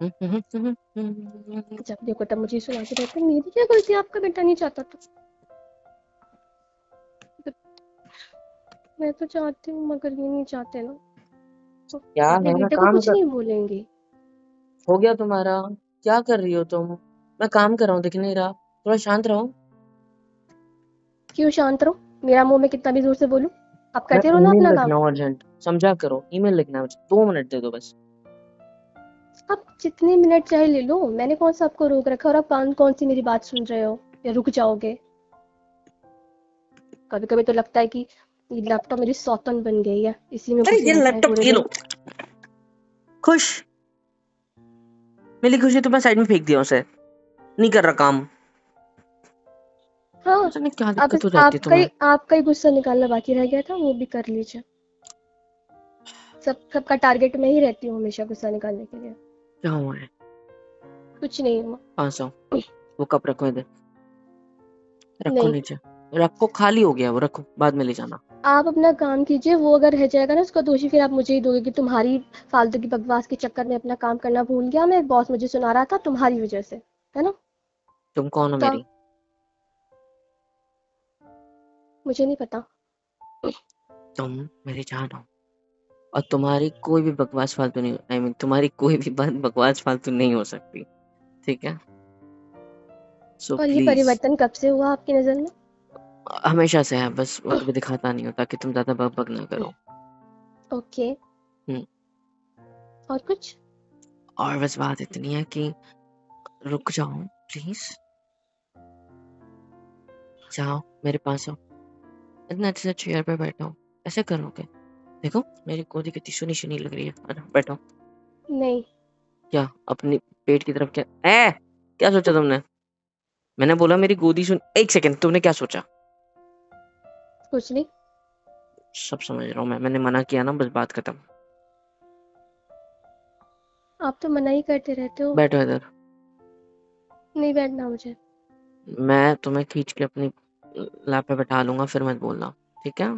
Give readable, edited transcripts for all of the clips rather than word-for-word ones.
जब देखो तब मुझे सुनाते रहते हैं, मेरी क्या गलती, आपका बेटा नहीं चाहता तो मैं तो चाहती हूँ मगर ये नहीं चाहते ना, तो क्या अपने है, मैं बेटे को काम कुछ कर। नहीं बोलेंगे। हो गया तुम्हारा? क्या कर रही हो तुम? मैं काम कर रहा हूँ, दिख नहीं रहा? थोड़ा शांत रहो। क्यों शांत रहो, मेरा मुंह में कितना भी जोर से बोलूं, आप मैं करते रहो ना ईमेल अपना काम। लिखना हूँ अर्जेंट, समझा करो। ईमेल लिखना है मुझे, 2 मिनट दे दो बस। आप जितने मिनट चाहे ले लो, मैंने कौन सा आपको रोक रखा, और आप कौन सी मेरी बात सुन रहे हो या रुक जाओगे। कभी कभी तो लगता है कि ये लैपटॉप मेरी सौतन बन गई है, इसी में अरे घुसे ये रहते हैं लैपटॉप पूरे ये दिन। लो। खुश? मिली खुशी तो मैं साइड में फेंक दिया उसे। नहीं कर रहा काम। हाँ, पता नहीं क्या अब दिक्कत हो जाती है तुम्हें। आपका ही गुस्सा निकालना बाकी रह गया था, वो भी कर लीजिए। सबका टारगेट में ही रहती हूँ हमेशा गुस्सा निकालने के लिए। क्या हुआ है? कुछ नहीं हुआ। 500। वो कप रखो इधर। रखो नहीं, नीचे। रखो, खाली हो गया वो, रखो, बाद में ले जाना। आप अपना काम कीजिए, वो अगर रह जाएगा ना उसका दोषी फिर आप मुझे ही दोगे कि तुम्हारी फालतू की बकवास के चक्कर में अपना काम करना भूल गया, मैं बॉस मुझे सुना रहा था तुम्हारी वजह से, है ना। तुम कौन हो तो मेरी? मुझे नहीं पता। तुम मेरी जान हो। और तुम्हारी कोई भी बकवास फालतू नहीं, आई मीन तुम्हारी कोई भी बात बकवास फालतू नहीं हो सकती। ठीक है? सो और ये प्लीज। परिवर्तन कब से हुआ आपकी नज़र में। हमेशा से है, बस वो कभी दिखाता नहीं हो ताकि तुम ज्यादा बक बक ना करो। ओके। हम्म। और कुछ। और बस बात इतनी है कि रुक जाओ प्लीज। जाओ मेरे पास आओ। इतना अच्छे से चेयर पे बैठो। ऐसे करोगे? देखो मेरी गोदी कितनी सुनी सुनी लग रही है। आजा बैठो। नहीं, क्या अपनी पेट की तरफ? क्या है? क्या सोचा तुमने? मैंने बोला मेरी गोदी सुन। एक सेकंड, तुमने क्या सोचा? कुछ नहीं। सब समझ रहा हूँ मैं, मैंने मना किया ना, बस बात खत्म। आप तो मना ही करते रहते हो। बैठो इधर। नहीं बैठना मुझे। मैं तुम्हें खींच के अपनी लैप पे बैठा लूंगा, फिर मत बोलना। ठीक है?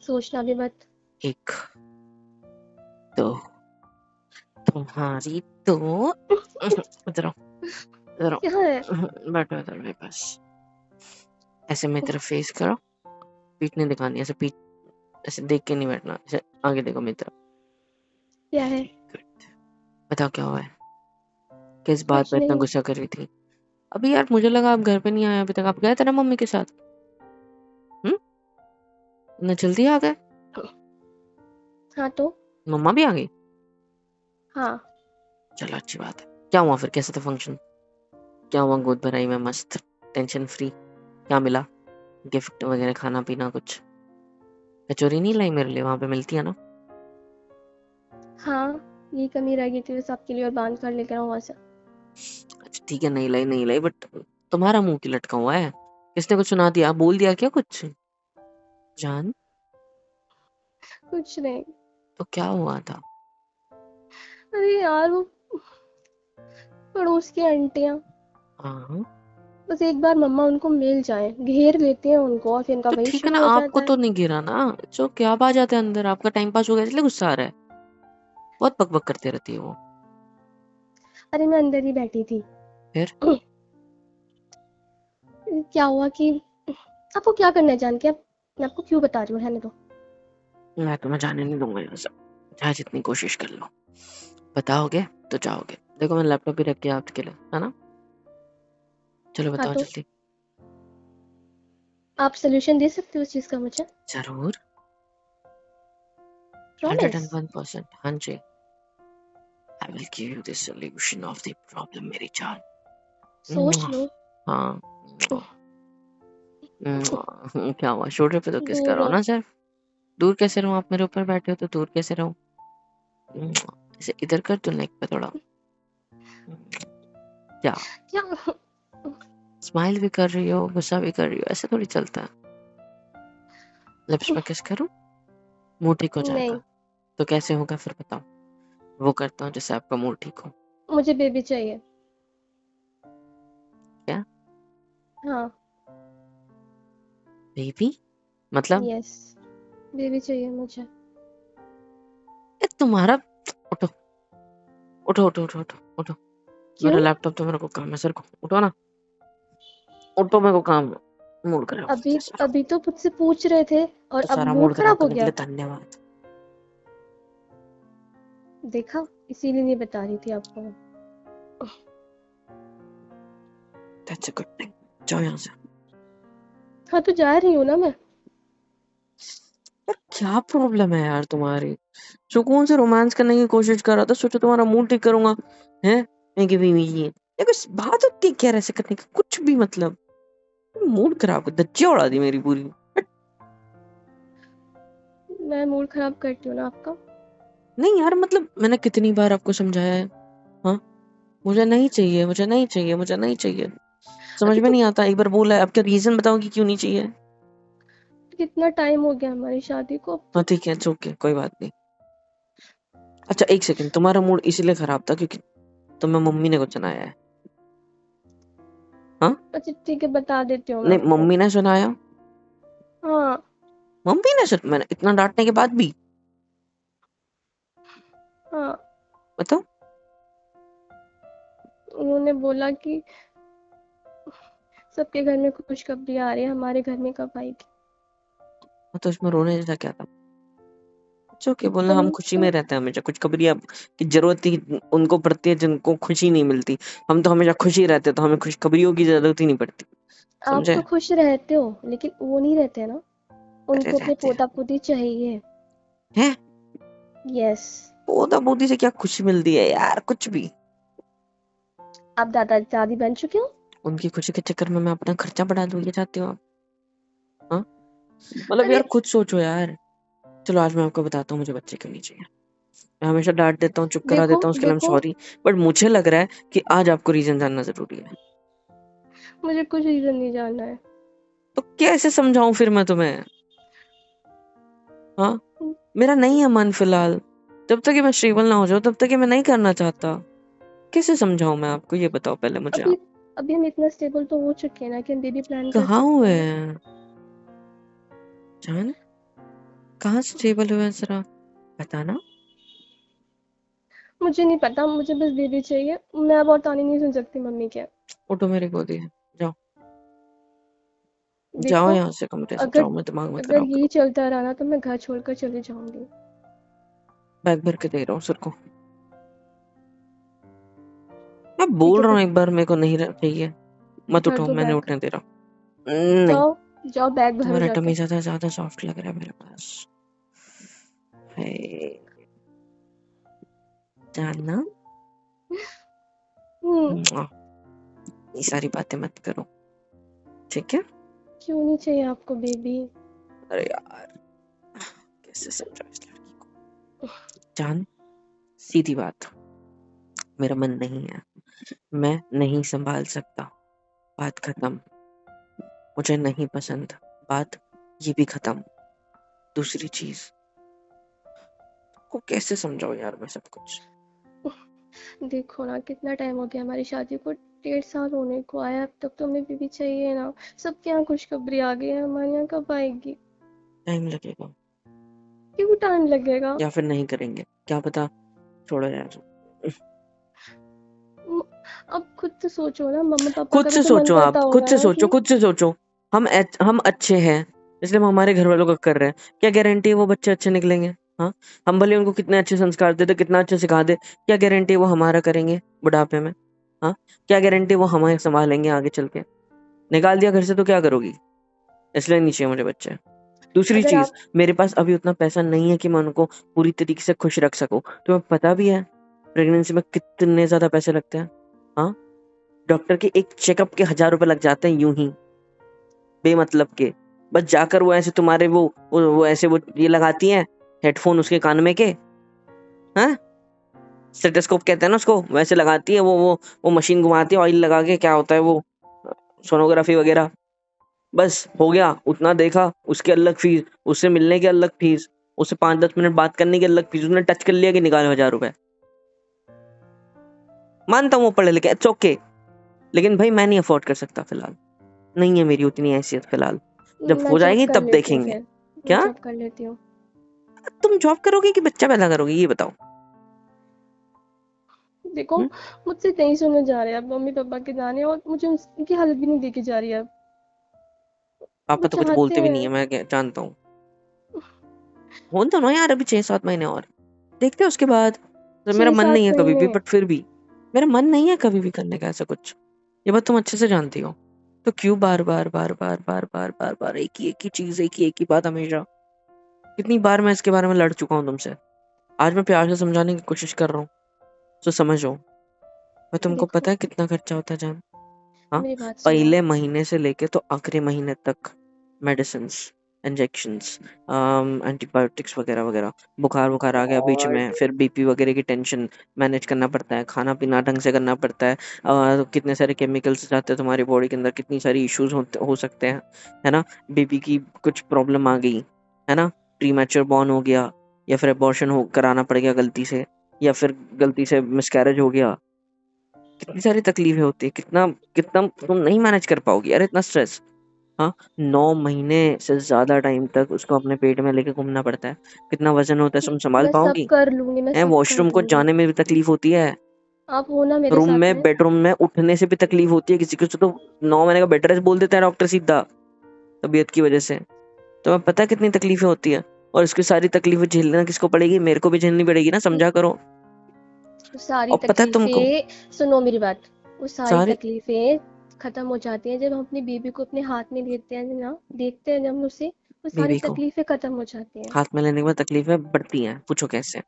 सोचना भी मत। एक, दो, तुम्हारी तो इधर आओ, इधर क्या है। आओ। बैठो इधर मेरे पास। ऐसे मेरी तरफ फेस करो। पीठ नहीं दिखानी, ऐसे पीठ, ऐसे देख के नहीं बैठना, ऐसे आगे देखो मेरी तरफ। क्या है। Good. बताओ क्या हुआ है? किस बात कुछ पे इतना नहीं। गुस्सा कर रही थी? अभी यार मुझे लगा आप घर पे नहीं आए अभी तक। आप गए थे ना मम्मी के साथ? हम्म। इतना जल्दी आ गए? हाँ तो। मम्मा भी आ गई? हाँ। चलो अच्छी बात है। क्या हुआ फिर, कैसा था फंक्शन? क्या हुआ गोद भराई में मस्त, टेंशन फ्री? क्या मिला? गिफ्ट वगैरह, खाना पीना कुछ? कचौरी नहीं लाई मेरे लिए? वहां पे मिलती है ना? हाँ, ये कमी रह गई थी बस आपके लिए, और बांध कर लेकर आऊँ वहाँ से। अच्छा ठीक है, नहीं लाई नहीं लाई, बट तुम्हारा मुंह क्यों लटका हुआ है? किसने कुछ सुना दिया, बोल दिया क्या कुछ? जान। कुछ नहीं। तो क्या हुआ था? अरे यार वो पड़ोस की आंटियाँ, हाँ बस एक बार मम्मा उनको मिल जाए, घेर लेते हैं उनको और फिर इनका तो वही ठीक है ना, शुरू हो आपको जाता है। तो नहीं गिरा ना। जो क्या आ जाते हैं अंदर, आपका टाइम पास हो गया इसलिए गुस्सा आ रहा है। बहुत बकबक करती रहती है वो। अरे मैं अंदर ही बैठी थी। फिर? क्या हुआ कि आपको क्या करना है जान के, अब मैं आपको क्यों बता रही हूँ, रहने दो। मैं तुम्हें जाने नहीं दूंगा यहाँ से, चाहे जितनी कोशिश कर लो। बताओगे तो जाओगे। देखो मैं लैपटॉप भी रख के आपके लिए, है ना? चलो हाँ बताओ तो जल्दी। आप सोल्यूशन दे सकते हो उस चीज़ का मुझे। जरूर। Hundred promise. एंड 1%, हाँ जी। I will give you the solution of the problem मेरी जान। सोच लो। हाँ। क्या हुआ, शोल्डर पे तो किस दूर करो रहो। ना सर। दूर कैसे रहूं? आप मेरे ऊपर बैठे हो तो दूर कैसे रहूं? ऐसे इधर कर तो नेक पे थोड़ा। क्या? क्या। स्माइल भी कर रही हो, गुस्सा भी कर रही हो, ऐसे थोड़ी चलता है। लिप्स पे किस करूं? मुंह ठीक हो नहीं, जाएगा। तो कैसे होगा फिर बताओ? वो करता हूँ जिससे आपका मूड ठीक हो। मुझे बेबी चाहिए। क्या? हाँ। बेबी? मतलब? यस, बेबी चाहिए मुझे। तुम्हारा, उठो, उठो उठो उठो उठो उठो। क्यों? मेरा लैपटॉप तो मेरे को काम है सर को। उठो ना, उठो, मेरे को काम है। मूड खराब अभी करते सारा। अभी तो मुझसे पूछ रहे थे और तो अब सारा मूड मूड खराब खराब हो करने के गया। लिए धन्यवाद। देखा, इसीलिए नहीं बता रही थी आपको। That's a good thing. जाओ यहाँ से। हाँ तो जा रही हूँ ना मैं। यार क्या प्रॉब्लम है यार तुम्हारी? सुकून से रोमांस करने की कोशिश कर रहा था, सोचो तुम्हारा मूड ठीक करूंगा। हैं? मैं कि भी ये कुछ बात होती है क्या ऐसे करने की? कुछ भी मतलब मूड खराब कर धज्जियां उड़ा दी मेरी पूरी। मैं मूड खराब करती हूँ ना आपका? नहीं यार, मतलब मैंने कितनी बार आपको समझाया है। हाँ, मुझे नहीं चाहिए, मुझे नहीं चाहिए, मुझे नहीं चाहिए। समझ अभी में तो नहीं आता। एक बार बोला है, अब क्या रीजन बताओ कि क्यों नहीं चाहिए? कितना टाइम हो गया हमारी शादी को, अब हाँ तो। ठीक है, ओके, कोई बात नहीं। अच्छा एक सेकंड, तुम्हारा मूड इसलिए खराब था क्योंकि तुम्हें मम्मी ने कुछ सुनाया है? हाँ? अच्छा ठीक है, बता देती हूँ मैं नहीं, आपको। मम्मी ने सुनाया? हाँ। मम्मी ने सुन मैंने इतना डांटने के बाद भी? हाँ, बताओ। उन्होंने बोला कि सबके घर में खुशखबरी आ रही है, हमारे घर में कब आएगी। तो इसमें रोने जैसा क्या था? ओके, बोलना हम वही खुशी तो। में रहते हैं हमेशा। कुछ खबरियां की जरूरत ही उनको पड़ती है जिनको खुशी नहीं मिलती। हम तो हमेशा खुशी रहते हैं, तो हमें खुशखबरियों की जरूरत ही नहीं पड़ती। आप समझे? तो खुश रहते हो लेकिन वो नहीं रहते ना। अरे उनको अपने रहते पोता पोती चाहिए। हैं। यस। पोता पोती से क्या खुशी मिलती है यार? कुछ भी। आप दादा दादी बन चुके हो। उनकी खुशी के चक्कर में मैं अपना खर्चा बढ़ा दूं, ये चाहते हो आप? हाँ, मतलब अरे यार खुद सोचो यार। चलो आज मैं आपको बताता हूँ मुझे बच्चे क्यों नहीं चाहिए। मैं हमेशा डांट देता हूँ, चुप करा देखो देता हूँ, उसके लिए देखो, सॉरी। बट मुझे लग रहा है कि आज आपको रीजन जानना जरूरी है। मुझे कुछ रीजन नहीं जानना है। तो कैसे समझाऊं फिर मैं तुम्हें? हाँ, मेरा नहीं है मन फिलहाल। जब तक कि मैं स्टेबल ना हो जाऊं तब तक कि मैं नहीं करना चाहता। कैसे समझाऊं मैं आपको, ये बताओ पहले मुझे अभी आप। अभी हम इतना स्टेबल तो हो चुके हैं ना कि हम बेबी प्लान कर कहाँ सकते हुए हैं। हैं जान? कहाँ स्टेबल हुए हैं जरा बताना। मुझे नहीं पता, मुझे बस बेबी चाहिए। मैं अब और ताने नहीं सुन सकती मम्मी के। उठो मेरी गोदी है, जाओ। जाओ देखो, यहाँ से, कमरे से अगर जाओ, मैं दिमाग मत अगर खराब यही करो। चलता रहा ना तो मैं घर छोड़कर चली जाऊंगी। बैग भर के दे रहा हूँ सर को। मैं ठीक बोल है रहा तो हूँ एक बार, मेरे को नहीं चाहिए। मत भर उठाओ, दो मैं नहीं बैग। उठने दे रहा। नहीं। जाओ, जाओ बैग भरो तुम्हारा जाके। टमी ज्यादा ज्यादा सॉफ्ट लग रहा है मेरे पास। है जानना। हम्म। मुआ। ये सारी बातें मत करो, ठीक है? क्यों नहीं चाहिए आपको बेबी? अरे यार, कैसे समझाऊं इस लड़की को? जान, सीधी बात, मेरा मन नहीं है। मैं नहीं संभाल सकता। बात खत्म। मुझे नहीं पसंद। बात ये भी खत्म। दूसरी चीज को कैसे समझाऊं यार मैं सब कुछ? देखो ना, कितना टाइम हो गया हमारी शादी को। 1.5 साल होने को आया, अब तक तो हमें बेबी चाहिए ना। सबके यहाँ खुशखबरी आ गई है, हमारे यहाँ कब आएगी? टाइम लगेगा। क्यों टाइम लगेगा? या फिर नहीं करेंगे, क्या पता। छोड़ो यार। म- अब खुद से सोचो ना, मम्मा पापा खुद का भी से तो मन सोचो, करता आप खुद होगा से ना सोचो, कि खुद से सोचो। हम अच्छे हैं इसलिए हम हमारे घर वालों का कर रहे हैं। क्या गारंटी है वो बच्चे अच्छे निकलेंगे? हाँ, हम भले उनको कितने अच्छे संस्कार दे दे, कितना अच्छा सिखा दे, क्या गारंटी है वो हमारा करेंगे बुढ़ापे में? हाँ, क्या गारंटी वो हमें संभालेंगे आगे चल के? निकाल दिया घर से तो क्या करोगी? इसलिए नहीं चाहिए मुझे बच्चे। दूसरी अगर चीज, आप मेरे पास अभी उतना पैसा नहीं है कि मैं उनको पूरी तरीके से खुश रख सकूं। तुम्हें पता भी है प्रेगनेंसी में कितने ज्यादा पैसे लगते हैं? हाँ, डॉक्टर के एक चेकअप के 1,000 रुपए लग जाते हैं यूं ही, बेमतलब के। बस जाकर वो ऐसे तुम्हारे वो ऐसे वो ये लगाती हैं हेडफोन उसके कान में के। हाँ, स्टेथोस्कोप कहते हैं ना उसको, वैसे लगाती है वो मशीन घुमाती है ऑयल लगा के, क्या होता है वो, सोनोग्राफी वगैरह। बस हो गया, उतना देखा, उसके अलग फीस, उससे मिलने की अलग फीस, उससे 5-10 मिनट बात करने की अलग फीस, उसने टच कर लिया कि निकाले 1,000 रुपए। मानता हूँ वो पढ़े लिखे, इट्स ओके, लेकिन भाई मैं नहीं अफोर्ड कर सकता फिलहाल। नहीं है मेरी उतनी हैसियत फिलहाल। जब मैं हो जॉब जाएगी कर तब लेती हूँ देखेंगे। फिर। मैं क्या? जॉब कर लेती हूँ। तुम जॉब करोगे कि बच्चा पैदा करोगे, ये बताओ? देखो, हम्म? मुझसे नहीं सुने जा रहे अब मम्मी पापा के गाने, और मुझे उनकी हालत भी नहीं देखी जा रही है अब। वो पापा तो कुछ चाहते बोलते भी नहीं है, हैं। मैं जानता हूँ। हो तो ना यार, अभी 6-7 महीने और देखते हैं उसके बाद। तो मेरा छह मन सात नहीं है कभी भी, महीने बट फिर भी मेरा मन नहीं है कभी भी करने का ऐसा कुछ। ये बात तुम अच्छे से जानती हो। तो क्यों बार बार बार बार बार बार बार बार एक ही चीज, एक ही बात हमेशा। कितनी बार मैं इसके बारे में लड़ चुका हूँ तुमसे। आज मैं प्यार से समझाने की कोशिश कर रहा हूँ, तो समझो। मैं तुमको देखो, पता है कितना खर्चा होता है जान? हाँ, मेरी बात सुनो। पहले महीने से लेके तो आखिरी महीने तक मेडिसिन, इंजेक्शंस, एंटीबायोटिक्स वगैरह वगैरह। बुखार बुखार आ गया बीच में, गॉड। फिर बीपी वगैरह की टेंशन मैनेज करना पड़ता है, खाना पीना ढंग से करना पड़ता है। कितने सारे केमिकल्स जाते हैं तुम्हारी बॉडी के अंदर, कितनी सारी इश्यूज हो सकते हैं, है ना? बीपी की कुछ प्रॉब्लम आ गई, है ना? प्री मैच्योर बॉर्न हो गया, या फिर अबॉर्शन हो कराना पड़ गया गलती से, या फिर गलती से मिसकैरेज हो गया। कितनी सारी तकलीफें होती है, कितना कितना तुम नहीं मैनेज कर पाओगी यार इतना स्ट्रेस। हाँ, 9 महीने से ज्यादा टाइम तक उसको अपने पेट में लेके घूमना पड़ता है। कितना वजन होता है, तुम संभाल मैं सब पाओगी? कर लूंगी, मैं है, सब कर वॉशरूम को लूंगी। जाने में भी तकलीफ होती है। आप हो ना मेरे रूम साथ में, में। बेडरूम में उठने से भी तकलीफ होती है किसी को। तो 9 महीने का बेड रेस्ट बोल देता है डॉक्टर सीधा, तबीयत की वजह से। तो मैं पता है कितनी तकलीफें होती है, और इसकी सारी तकलीफें झेलना किसको पड़ेगी? मेरे को भी झेलनी पड़ेगी ना, समझा करो। वो सारी और पता है तुमको, तकलीफें, सुनो मेरी बात, वो सारी सारे तकलीफें खत्म हो जाती हैं जब हम अपनी बेबी को अपने हाथ में लेते हैं ना, देखते हैं जब हम उसे, वो सारी बेबी को तकलीफें खत्म हो जाती हैं। हाथ में लेने के बाद तकलीफें बढ़ती हैं, पूछो कैसे?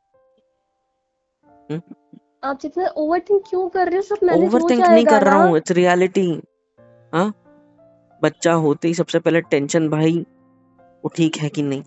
आप जितना ओवर थिंक क्यों कर रहे हो, सब मैनेज ओवर हो थिंक नहीं जाएगा कर रहा ना। हूँ, इट्स रियलिटी। हाँ, बच्चा होते ही सबसे पहले टेंशन भाई, वो ठीक है कि नहीं,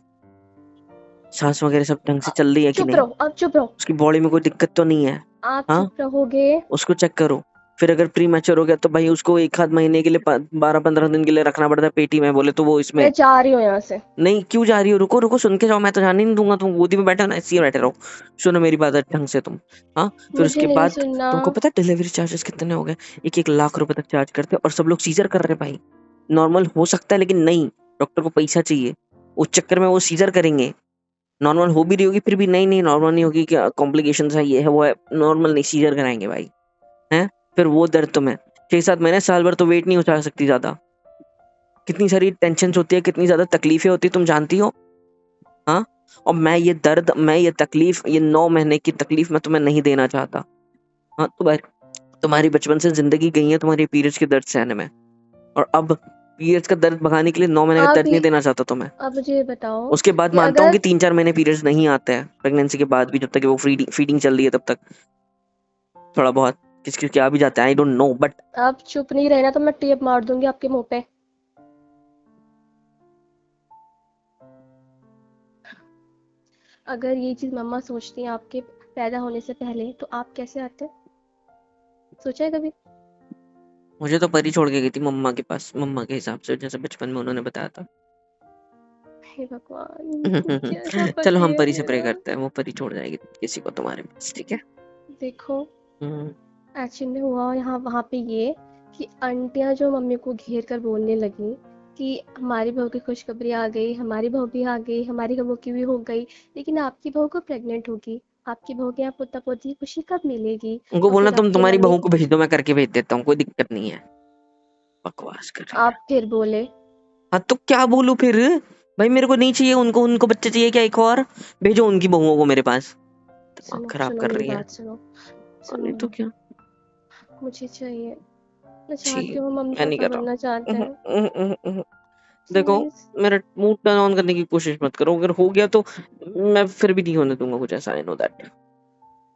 सांस वगैरह सब ढंग से आप चल रही है कि चुप नहीं, रहो, आप चुप रहो। उसकी बॉडी में कोई दिक्कत तो नहीं है। आप हाँ, चुप रहोगे। उसको चेक करो। फिर अगर प्री मैच्योर हो गया तो भाई उसको 1 आध महीने के लिए, 12-15 दिन के लिए रखना पड़ता है पेटी में, बोले तो वो इसमें। मैं जा रही हूँ यहाँ से। नहीं, क्यों जा रही हो? रुको रुको, सुन के जाओ, मैं तो जाने नहीं दूंगा। तुम गोदी में बैठे हो ना, ऐसे ही बैठे रहो। सुनो मेरी बात ढंग से तुम। हाँ, फिर मुझे उसके नहीं बाद सुनना। तुमको पता है डिलीवरी चार्जेस कितने हो गए? 1-1 लाख रुपए तक चार्ज करते हैं, और सब लोग सीजर कर रहे हैं भाई। नॉर्मल हो सकता है लेकिन नहीं, डॉक्टर को पैसा चाहिए, उस चक्कर में वो सीजर करेंगे। नॉर्मल हो भी रही होगी, फिर भी नहीं नहीं नॉर्मल नहीं होगी, क्या कॉम्प्लिकेशन है, ये है वो है, नॉर्मल नहीं, सीजर कराएंगे भाई। हैं? फिर वो दर्द तुम्हें 6-7 महीने, साल भर तो वेट नहीं उठा सकती ज्यादा। कितनी सारी टेंशन होती है, कितनी ज्यादा तकलीफें होती है, तुम जानती हो। हाँ, और मैं ये दर्द, मैं ये तकलीफ, ये 9 महीने की तकलीफ मैं तुम्हें नहीं देना चाहता। हाँ, तुम्हारी बचपन से जिंदगी गई है तुम्हारी पीरियड्स के दर्द सहने में, और अब पीरियड्स का दर्द भगाने के लिए 9 महीने का आप दर्द भी, नहीं देना चाहता तुम्हें। आप मुझे ये बताओ उसके बाद कि मानता हूँ कि अगर 3-4 महीने पीरियड्स नहीं आते हैं प्रेगनेंसी के बाद भी, जब तक कि वो फीडिंग चल रही है तब तक थोड़ा बहुत किस किस के आ भी जाते हैं, आई डोंट नो, बट आप चुप नहीं रहना तो मैं टेप मार दूंगी आपके मुंह पे। अगर ये चीज मम्मा सोचती हैं आपके पैदा होने से पहले, तो आप कैसे आते? सोचा है कभी? मुझे तो परी छोड़ के गई थी मम्मा के पास, मम्मा के हिसाब से, जैसे बचपन में उन्होंने बताया था। हे भगवान, कैसा चलो पति हम है परी से प्रे मेरा। करते हैं, वो परी छोड़ जाएगी किसी को तुम्हारे पास, ठीक है? देखो, हम्म, एक्चुअली में हुआ यहाँ वहाँ पे ये कि आंटियाँ जो मम्मी को घेर कर बोलने लगी कि हमारी बहू की खुशखबरी आ गई, हमारी बहू भी आ गई, हमारी बहू की भी हो गई, लेकिन आपकी बहू को प्रेग्नेंट होगी, आपकी बहू के यहाँ पोता पोती की खुशी कब मिलेगी? उनको और बोलना फिर तुम आपकी तुम्हारी मम्मी, बहू को भेज दो, मैं करके भेज देता हूँ, कोई दिक्कत नहीं है। बकवास कर रही है। आप फिर बोले। हाँ तो क्या बोलूं फिर? भाई मेरे को नहीं चाहिए, उनको उनको बच्चे चाहिए क्या एक और? भेजो उनकी बहुओं को मेरे पास। दिमाग सुनो खराब सुनो कर मेरी रही है। बात सुनो। हाँ, नहीं सुनो, तो क्या। मुझे चाहिए। मैं छी, चाहती हूँ, मम्मी मैं नहीं पापा कर रहा बनना चाहते हूँ। हैं। देखो, प्लीज। मेरा मूड टर्न ऑन करने की कोशिश मत करो, अगर हो गया तो मैं फिर भी नहीं होने दूंगा कुछ ऐसा, आई नो दैट।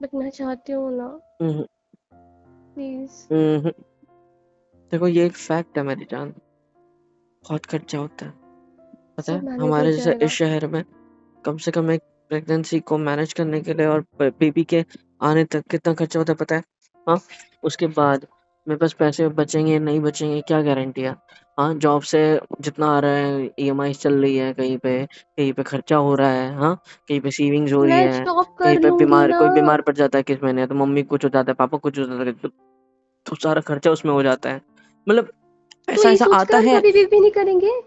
बट मैं चाहती हूँ ना। प्लीज। देखो, ये एक फैक्ट है मेरी जान, बहुत खर्चा होता है। पता सब है मैनेज हो हमारे जैसे इस जाएगा। शहर में कम से कम एक प्रेगनेंसी को मैनेज करने के लिए और बेबी के आने तक कितना खर्चा होता है पता है? हाँ, उसके बाद मेरे पास पैसे बचेंगे नहीं बचेंगे क्या गारंटी है? हाँ, जॉब से जितना आ रहा है, ईएमआई चल रही है, कहीं पे खर्चा हो रहा है, हाँ, कहीं पे सेविंग्स हो रही मैं है, जॉब कहीं कर पे लूंगी बीमार, ना। कोई बीमार पड़ जाता है किस महीने, तो मम्मी कुछ हो जाता है, पापा कुछ हो जाता है, तो सारा खर्चा उसमें हो जाता है। मतलब तो ऐसा ये ऐसा सोच आता कर है। कभी भी नहीं करेंगे?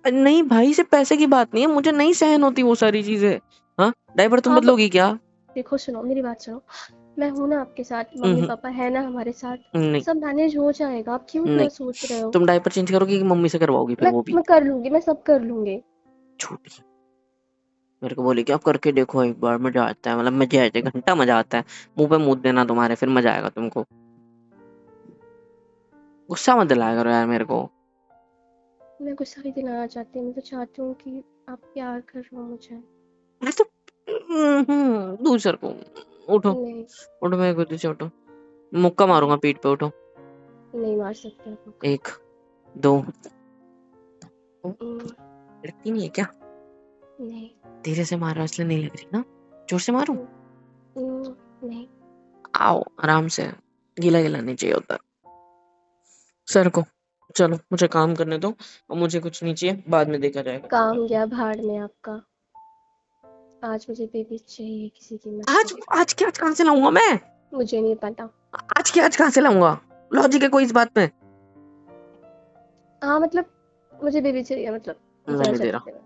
नहीं भाई, सिर्फ पैसे की बात नहीं है, मुझे नहीं सहन होती वो सारी चीजें। हाँ, डायपर तुम अब बदलोगी क्या? देखो, सुनो मेरी बात सुनो। मैं हूं ना आपके साथ, मम्मी हम्म, पापा है ना हमारे साथ, नहीं सब मैनेज हो जाएगा, आप क्यों इतना नहीं, सोच रहे हो? तुम डायपर चेंज करोगी कि मम्मी से करवाओगी फिर मैं वो भी? मैं कर लूंगी, मैं सब कर लूंगी। छोटी मेरे को बोली कि आप करके देखो एक बार, मजा आता है, मतलब मजा आता है, घंटा मजा आता है। मुंह पे मुंह देना तुम्हारे, फिर मजा आएगा तुमको। गुस्सा मत दिलाया करो यार मेरे को। मैं गुस्सा नहीं दिलाना चाहती, मैं तो चाहती हूँ कि आप प्यार कर रहे हो मुझे। मैं तो दूसर को। उठो, नहीं, उठो मेरे को से उठो। मुक्का नहीं, मारूंगा पीठ पे, उठो। नहीं मार सकते आप मुझको। एक, दो। हम्म, लगती नहीं है क्या? नहीं। धीरे से मारो इसलिए नहीं लग रही ना? जोर से मारूं? हम्म, नहीं। आओ आराम से, गीला गीला नहीं चाहिए होता सर को। चलो मुझे काम करने दो, और मुझे कुछ नहीं चाहिए, बाद में देखा जाएगा। काम गया भाड़ में आपका। आज मुझे बेबी चाहिए किसी कीमत पे। आज आज के आज कहाँ से लाऊंगा मैं? मुझे नहीं पता। आज के आज कहाँ से लाऊंगा? लॉजिक है कोई इस बात में? हाँ मतलब, मुझे बेबी चाहिए मतलब, ये मैं कहना नहीं दे चाहती रहा। थी मैं।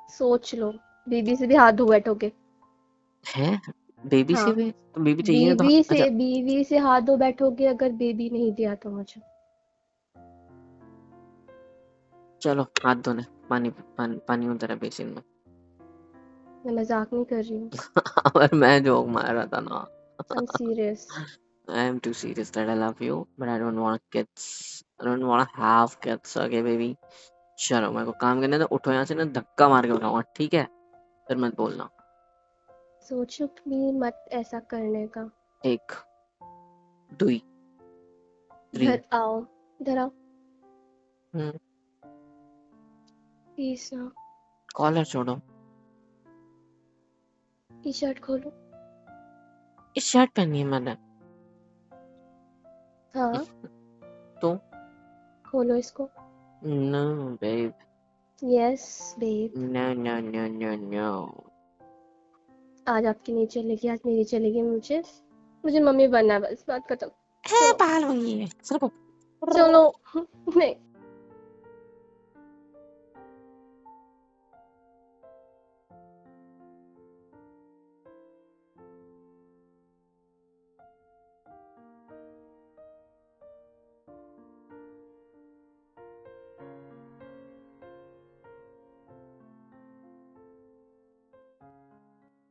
सोच लो, बेबी से भी हाथ धो बैठोगे। है? बेबी से हाँ, भी तो बेबी चाहिए तो अच्छा। बीवी से हाथ धो बैठोगे अगर बेबी नहीं दिया तो मुझे। चलो हाथ धोने, पानी पानी पानी उधर है बेसिन में। मैं मजाक नहीं कर रही हूँ। और मैं जोक मार रहा था ना। I am serious. I am too serious that I love you, but I don't want kids. I don't want to have kids, okay baby? चलो मेरे को काम करने दो, उठो यहाँ से ना, धक्का मार के उठाऊंगा, ठीक है? फिर मत बोलना। सोचो भी मत ऐसा करने का। एक, दुई, थ्री। इधर आओ, इधर आओ। हम्म। प्लीज ना। कॉलर छोड़ो। टी शर्ट खोलो। ये शर्ट पहनी है मैंने। हाँ, तो खोलो इसको। No babe, yes babe. No no no no no. आज आपकी नहीं चलेगी, आज मेरी चलेगी। मुझे मुझे मम्मी बनना है, बस बात खत्म। है चलो, पागल हो गई है, सर को। चलो। नहीं।